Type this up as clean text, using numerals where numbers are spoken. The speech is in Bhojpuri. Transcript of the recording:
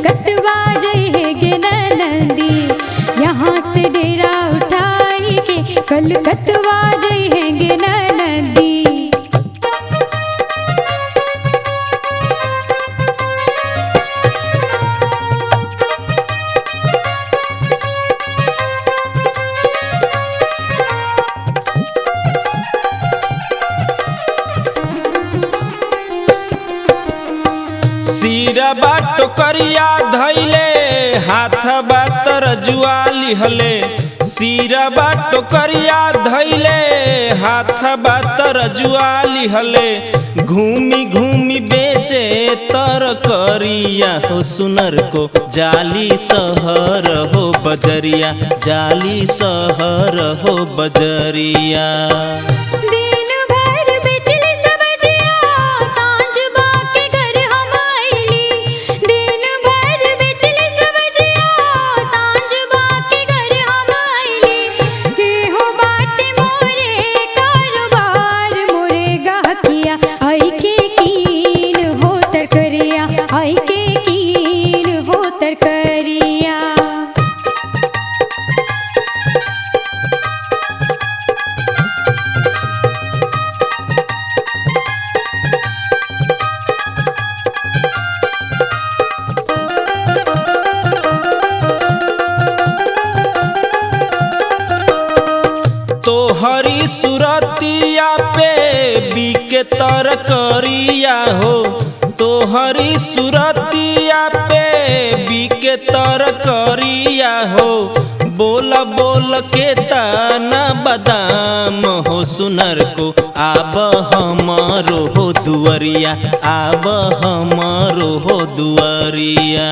कलकतवा जय है गे नंदी, यहाँ से डेरा उठाई के कलकतवा जय है गे नंदी। सिरा बाटो करिया धैले हाथ बात रजुआ लिहले, सिरा बाटो करिया धैले हाथ बात रजुआ लिहले, घूमी घूमी बेचे तर करिया हो सुनर को जाली शहर हो बजरिया, जाली शहर हो बजरिया। तोहरी सुरतिया पे बीके तर करिया हो, तोहरी सुरतिया पे बीके तर करिया हो, बोल बोल के तना बदाम हो सुनर को आब हमारो हो दुआरिया, आब हमारो हो दुआरिया।